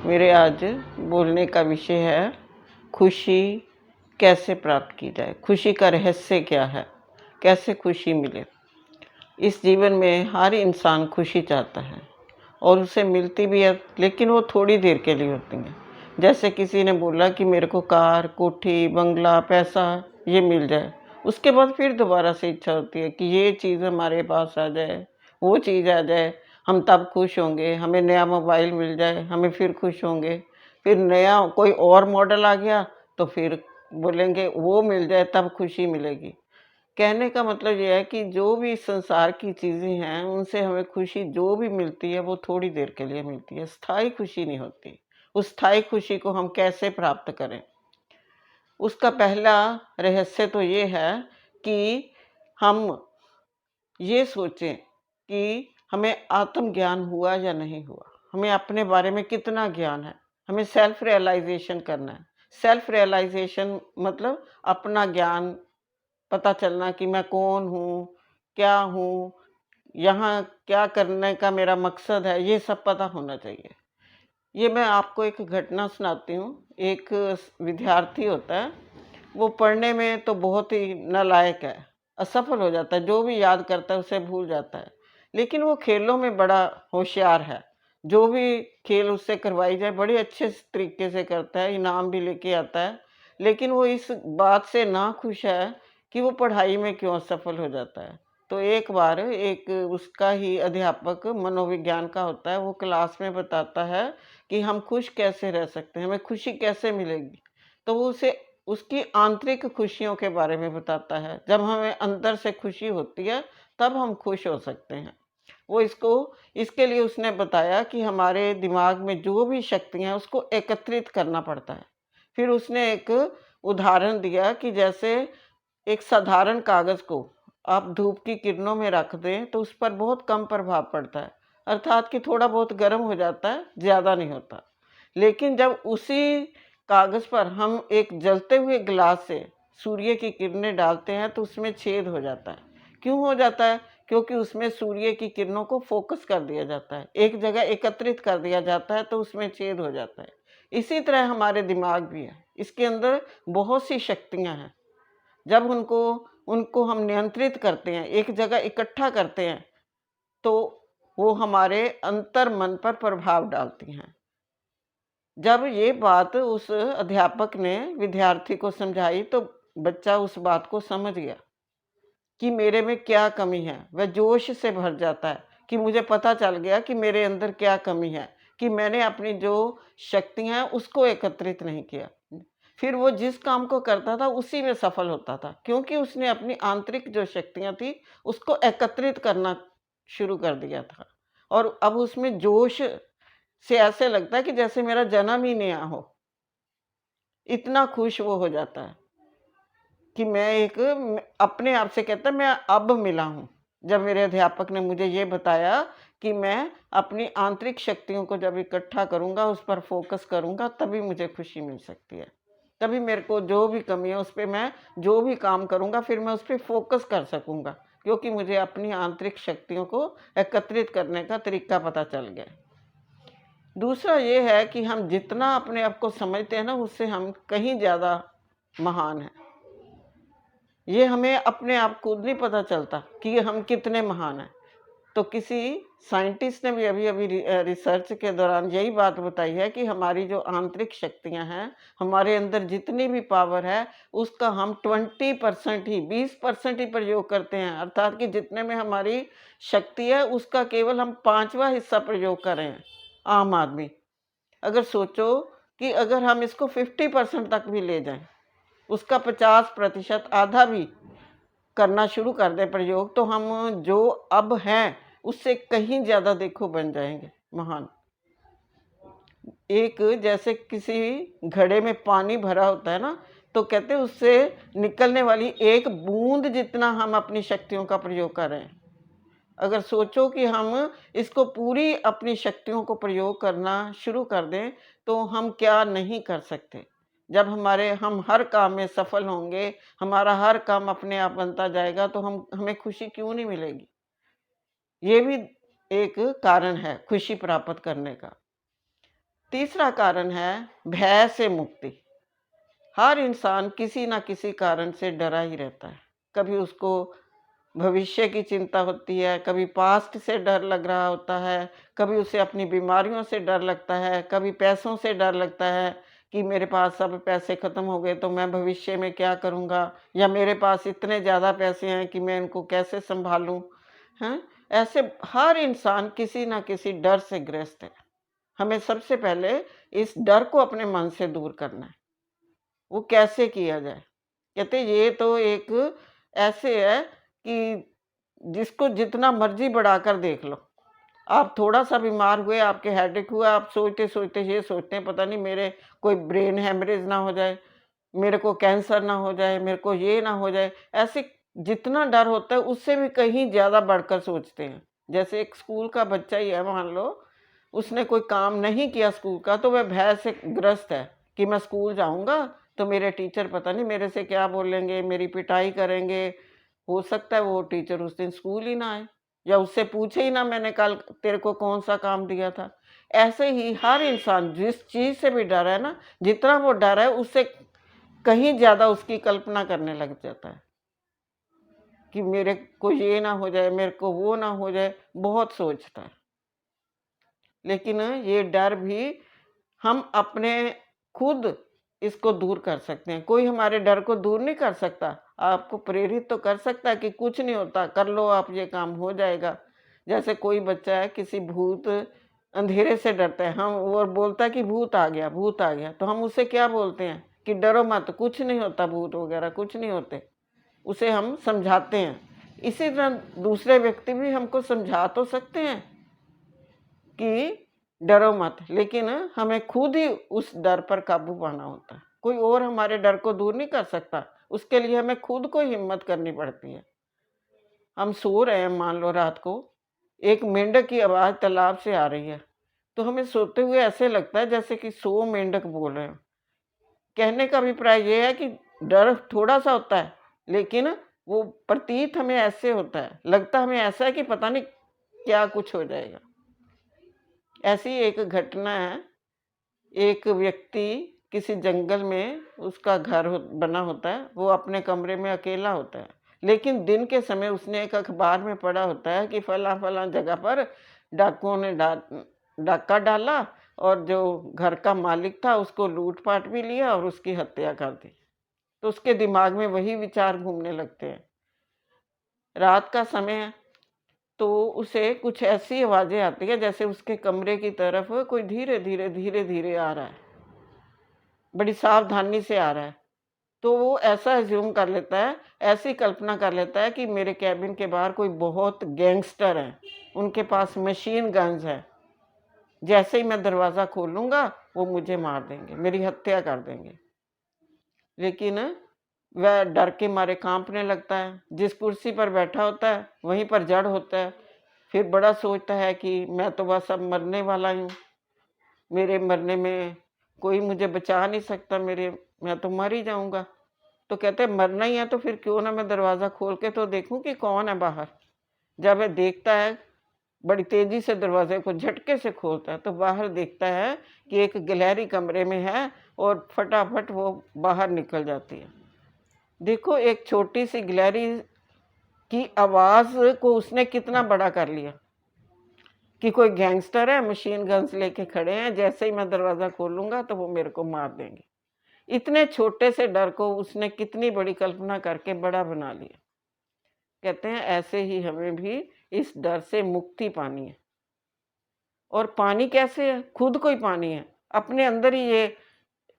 मेरे आज बोलने का विषय है खुशी कैसे प्राप्त की जाए। खुशी का रहस्य क्या है, कैसे खुशी मिले। इस जीवन में हर इंसान खुशी चाहता है और उसे मिलती भी है, लेकिन वो थोड़ी देर के लिए होती है। जैसे किसी ने बोला कि मेरे को कार, कोठी, बंगला, पैसा ये मिल जाए, उसके बाद फिर दोबारा से इच्छा होती है कि ये चीज़ हमारे पास आ जाए, वो चीज़ आ जाए, हम तब खुश होंगे। हमें नया मोबाइल मिल जाए, हमें फिर खुश होंगे। फिर नया कोई और मॉडल आ गया तो फिर बोलेंगे वो मिल जाए तब खुशी मिलेगी। कहने का मतलब ये है कि जो भी संसार की चीज़ें हैं, उनसे हमें खुशी जो भी मिलती है, वो थोड़ी देर के लिए मिलती है, स्थायी खुशी नहीं होती। उस स्थायी खुशी को हम कैसे प्राप्त करें? उसका पहला रहस्य तो ये है कि हम ये सोचें कि हमें आत्मज्ञान हुआ या नहीं हुआ, हमें अपने बारे में कितना ज्ञान है, हमें सेल्फ रियलाइज़ेशन करना है। सेल्फ रियलाइज़ेशन मतलब अपना ज्ञान पता चलना कि मैं कौन हूँ, क्या हूँ, यहाँ क्या करने का मेरा मकसद है, ये सब पता होना चाहिए। ये मैं आपको एक घटना सुनाती हूँ। एक विद्यार्थी होता है, वो पढ़ने में तो बहुत ही नालायक है, असफल हो जाता है, जो भी याद करता है उसे भूल जाता है। लेकिन वो खेलों में बड़ा होशियार है, जो भी खेल उससे करवाई जाए बड़े अच्छे तरीके से करता है, इनाम भी लेके आता है। लेकिन वो इस बात से नाखुश है कि वो पढ़ाई में क्यों असफल हो जाता है। तो एक बार एक उसका ही अध्यापक मनोविज्ञान का होता है, वो क्लास में बताता है कि हम खुश कैसे रह सकते हैं, हमें खुशी कैसे मिलेगी। तो वो उसे उसकी आंतरिक खुशियों के बारे में बताता है। जब हमें अंदर से खुशी होती है, तब हम खुश हो सकते हैं। वो इसके लिए उसने बताया कि हमारे दिमाग में जो भी शक्तियाँ हैं, उसको एकत्रित करना पड़ता है। फिर उसने एक उदाहरण दिया कि जैसे एक साधारण कागज़ को आप धूप की किरणों में रख दें, तो उस पर बहुत कम प्रभाव पड़ता है। अर्थात कि थोड़ा बहुत गर्म हो जाता है, ज़्यादा नहीं होता। लेकिन जब उसी कागज़ पर हम एक जलते हुए ग्लास से सूर्य की किरणें डालते हैं, तो उसमें छेद हो जाता है। क्यों हो जाता है? क्योंकि उसमें सूर्य की किरणों को फ़ोकस कर दिया जाता है, एक जगह एकत्रित कर दिया जाता है, तो उसमें छेद हो जाता है। इसी तरह हमारे दिमाग भी है, इसके अंदर बहुत सी शक्तियाँ हैं। जब उनको उनको हम नियंत्रित करते हैं, एक जगह इकट्ठा करते हैं, तो वो हमारे अंतर्मन पर प्रभाव डालती हैं। जब ये बात उस अध्यापक ने विद्यार्थी को समझाई, तो बच्चा उस बात को समझ गया कि मेरे में क्या कमी है। वह जोश से भर जाता है कि मुझे पता चल गया कि मेरे अंदर क्या कमी है, कि मैंने अपनी जो शक्तियाँ हैं उसको एकत्रित नहीं किया। फिर वो जिस काम को करता था उसी में सफल होता था, क्योंकि उसने अपनी आंतरिक जो शक्तियाँ थी उसको एकत्रित करना शुरू कर दिया था। और अब उसमें जोश से ऐसे लगता है कि जैसे मेरा जन्म ही नया हो। इतना खुश वो हो जाता है कि अपने आप से कहता है मैं अब मिला हूँ। जब मेरे अध्यापक ने मुझे ये बताया कि मैं अपनी आंतरिक शक्तियों को जब इकट्ठा करूँगा, उस पर फ़ोकस करूँगा, तभी मुझे खुशी मिल सकती है। तभी मेरे को जो भी कमी है उस पे मैं जो भी काम करूँगा, फिर मैं उस पे फ़ोकस कर सकूँगा, क्योंकि मुझे अपनी आंतरिक शक्तियों को एकत्रित करने का तरीका पता चल गया। दूसरा ये है कि हम जितना अपने आप को समझते हैं ना, उससे हम कहीं ज़्यादा महान हैं। ये हमें अपने आप खुद नहीं पता चलता कि हम कितने महान हैं। तो किसी साइंटिस्ट ने भी अभी-अभी रिसर्च के दौरान यही बात बताई है कि हमारी जो आंतरिक शक्तियाँ हैं, हमारे अंदर जितनी भी पावर है, उसका हम 20% ही 20% ही प्रयोग करते हैं। अर्थात कि जितने में हमारी शक्ति है, उसका केवल हम 5वां हिस्सा प्रयोग कर रहे हैं, आम आदमी। अगर सोचो कि अगर हम इसको 50% तक भी ले जाएँ, उसका 50% आधा भी करना शुरू कर दें प्रयोग, तो हम जो अब हैं उससे कहीं ज़्यादा देखो बन जाएँगे महान। एक जैसे किसी घड़े में पानी भरा होता है ना, तो कहते हैं उससे निकलने वाली एक बूंद जितना हम अपनी शक्तियों का प्रयोग कर रहे हैं। अगर सोचो कि हम इसको पूरी अपनी शक्तियों को प्रयोग करना शुरू कर दें, तो हम क्या नहीं कर सकते। जब हम हर काम में सफल होंगे, हमारा हर काम अपने आप बनता जाएगा, तो हमें खुशी क्यों नहीं मिलेगी? ये भी एक कारण है खुशी प्राप्त करने का। तीसरा कारण है भय से मुक्ति। हर इंसान किसी न किसी कारण से डरा ही रहता है। कभी उसको भविष्य की चिंता होती है, कभी पास्ट से डर लग रहा होता है, कभी उसे अपनी बीमारियों से डर लगता है, कभी पैसों से डर लगता है कि मेरे पास सब पैसे ख़त्म हो गए तो मैं भविष्य में क्या करूँगा? या मेरे पास इतने ज़्यादा पैसे हैं कि मैं इनको कैसे सँभालूँ? हैं? ऐसे हर इंसान किसी न किसी डर से ग्रस्त है। हमें सबसे पहले इस डर को अपने मन से दूर करना है। वो कैसे किया जाए? कहते ये तो एक ऐसे है कि जिसको जितना मर्ज़ी बढ़ाकर देख लो। आप थोड़ा-सा बीमार हुए, आपके हेडेक हुआ, आप सोचते-सोचते ये सोचते हैं पता नहीं मेरे कोई ब्रेन हैमरेज ना हो जाए, मेरे को कैंसर ना हो जाए, मेरे को ये ना हो जाए। ऐसे जितना डर होता है उससे भी कहीं ज़्यादा बढ़कर सोचते हैं। जैसे एक स्कूल का बच्चा ही है मान लो, उसने कोई काम नहीं किया स्कूल का तो वह भय से ग्रस्त है कि मैं स्कूल जाऊँगा तो मेरे टीचर पता नहीं मेरे से क्या बोलेंगे, मेरी पिटाई करेंगे। हो सकता है वो टीचर उस दिन स्कूल ही ना आए या उससे पूछे ही ना मैंने कल तेरे को कौन-सा काम दिया था। ऐसे ही हर इंसान जिस चीज़ से भी डरा है ना, जितना वो डरा है उससे कहीं ज़्यादा उसकी कल्पना करने लग जाता है कि मेरे को ये ना हो जाए, मेरे को वो ना हो जाए, बहुत सोचता है। लेकिन ये डर भी हम अपने खुद इसको दूर कर सकते हैं। कोई हमारे डर को दूर नहीं कर सकता। आपको प्रेरित तो कर सकता है कि कुछ नहीं होता, कर लो आप ये काम हो जाएगा। जैसे कोई बच्चा है किसी भूत अंधेरे से डरता है, हम वो बोलता है कि भूत आ गया, भूत आ गया। तो हम उसे क्या बोलते हैं कि डरो मत, कुछ नहीं होता भूत वगैरह कुछ नहीं होते। उसे हम समझाते हैं। इसी तरह दूसरे व्यक्ति भी हमको समझा तो सकते हैं कि डरो मत, लेकिन हमें खुद ही उस डर पर काबू पाना होता है। कोई और हमारे डर को दूर नहीं कर सकता, उसके लिए हमें खुद को हिम्मत करनी पड़ती है। हम सो रहे हैं मान लो रात को, एक मेंढक की आवाज़ तालाब से आ रही है, तो हमें सोते हुए ऐसे लगता है जैसे कि 100 मेंढक बोल रहे हों। कहने का अभिप्राय ये है कि डर थोड़ा-सा होता है, लेकिन वो प्रतीत हमें ऐसे होता है, लगता हमें ऐसा है कि पता नहीं क्या कुछ हो जाएगा। ऐसी एक घटना है, एक व्यक्ति किसी जंगल में उसका घर बना होता है, वो अपने कमरे में अकेला होता है। लेकिन दिन के समय उसने एक अखबार में पढ़ा होता है कि फलां-फलां जगह पर डाकुओं ने डाका डाला और जो घर का मालिक था उसको लूट-पाट भी लिया और उसकी हत्या कर दी। तो उसके दिमाग में वही विचार घूमने लगते हैं। रात का समय है, तो उसे कुछ ऐसी आवाज़ें आती हैं जैसे उसके कमरे की तरफ कोई धीरे-धीरे, धीरे-धीरे आ रहा है, बड़ी सावधानी से आ रहा है। तो वो ऐसा अज़्यूम कर लेता है, ऐसी कल्पना कर लेता है कि मेरे केबिन के बाहर कोई बहुत गैंगस्टर हैं, उनके पास मशीन गन्स हैं। जैसे ही मैं दरवाज़ा खोलूँगा, वो मुझे मार देंगे, मेरी हत्या कर देंगे। लेकिन वह डर के मारे काँपने लगता है। जिस कुर्सी पर बैठा होता है, वहीं पर जड़ होता है। फिर बड़ा सोचता है कि मैं तो बस अब मरने वाला ही हूँ। मेरे मरने में कोई मुझे बचा नहीं सकता, मैं तो मर ही जाऊँगा। तो कहते हैं मरना ही है तो फिर क्यों ना मैं दरवाज़ा खोल के तो देखूँ कि कौन है बाहर। जब वह देखता है, बड़ी तेज़ी से दरवाज़े को झटके से खोलता है, तो बाहर देखता है कि एक गिलहरी कमरे में है और फटाफट वो बाहर निकल जाती है। देखो एक छोटी-सी गिलहरी की आवाज़ को उसने कितना बड़ा कर लिया कि कोई गैंगस्टर है, मशीन गन्स लेके खड़े हैं, जैसे ही मैं दरवाज़ा खोलूँगा तो वो मेरे को मार देंगे। इतने छोटे से डर को उसने कितनी बड़ी कल्पना करके बड़ा बना लिया। कहते हैं ऐसे ही हमें भी इस डर से मुक्ति पानी है। और पानी कैसे है? खुद को ही पानी है। अपने अंदर ही ये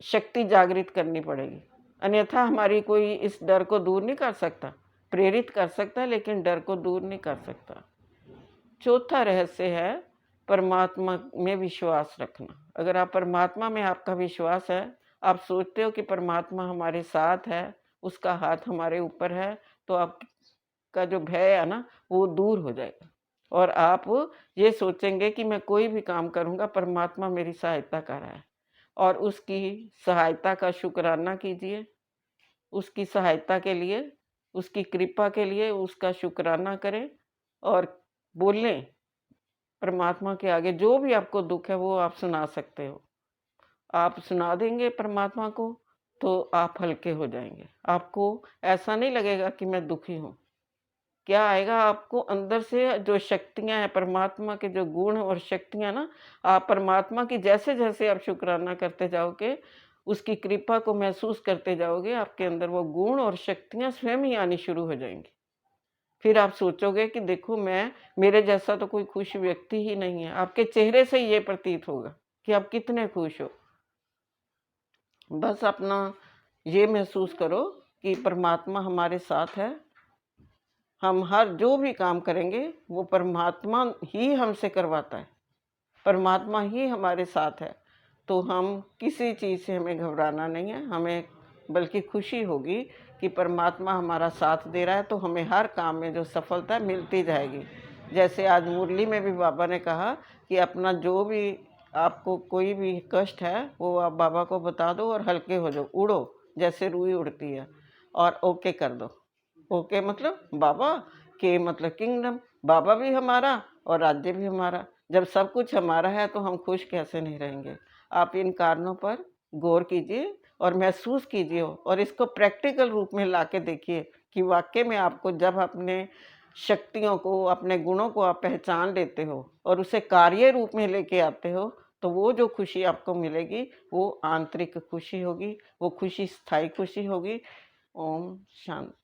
शक्ति जागृत करनी पड़ेगी। अन्यथा हमारी कोई इस डर को दूर नहीं कर सकता। प्रेरित कर सकता है लेकिन डर को दूर नहीं कर सकता। चौथा रहस्य है परमात्मा में विश्वास रखना। अगर आप परमात्मा में आपका विश्वास है, आप सोचते हो कि परमात्मा हमारे साथ है, उसका हाथ हमारे ऊपर है, तो आपका जो भय है ना, वो दूर हो जाएगा। और आप ये सोचेंगे कि मैं कोई भी काम करूँगा, परमात्मा मेरी सहायता कर रहा है। और उसकी सहायता का शुक्राना कीजिए। उसकी सहायता के लिए, उसकी कृपा के लिए उसका शुक्राना करें और बोलें परमात्मा के आगे जो भी आपको दुःख है वो आप सुना सकते हो। आप सुना देंगे परमात्मा को, तो आप हल्के हो जाएँगे। आपको ऐसा नहीं लगेगा कि मैं दुखी हूँ। क्या आएगा आपको अंदर से जो शक्तियाँ हैं, परमात्मा के जो गुण और शक्तियाँ ना, आप परमात्मा की जैसे-जैसे आप शुकराना करते जाओगे, उसकी कृपा को महसूस करते जाओगे, आपके अंदर वो गुण और शक्तियाँ स्वयं ही आनी शुरू हो जाएँगी। फिर आप सोचोगे कि देखो मेरे जैसा तो कोई खुश व्यक्ति ही नहीं है। आपके चेहरे से ये प्रतीत होगा कि आप कितने खुश हो। बस अपना ये महसूस करो कि परमात्मा हमारे साथ है। हम हर जो भी काम करेंगे, वो परमात्मा ही हमसे करवाता है। परमात्मा ही हमारे साथ है। तो हम किसी चीज़ से हमें घबराना नहीं है, हमें बल्कि खुशी होगी कि परमात्मा हमारा साथ दे रहा है, तो हमें हर काम में जो सफलता मिलती जाएगी। जैसे आज मुरली में भी बाबा ने कहा कि अपना जो भी आपको कोई भी कष्ट है, वो आप बाबा को बता दो और हल्के हो जाओ, उड़ो, जैसे रुई उड़ती है और ओके कर दो। ओके मतलब बाबा, के मतलब किंगडम, बाबा भी हमारा और राज्य भी हमारा। जब सब कुछ हमारा है तो हम खुश कैसे नहीं रहेंगे? आप इन कारणों पर गौर कीजिए और महसूस कीजिए और इसको प्रैक्टिकल रूप में लाके देखिए कि वाक़ई में आपको जब अपने शक्तियों को, अपने गुणों को आप पहचान लेते हो और उसे कार्य रूप में लेके आते हो, तो वो जो खुशी आपको मिलेगी, वो आंतरिक खुशी होगी, वो खुशी स्थायी खुशी होगी। ओम शांति।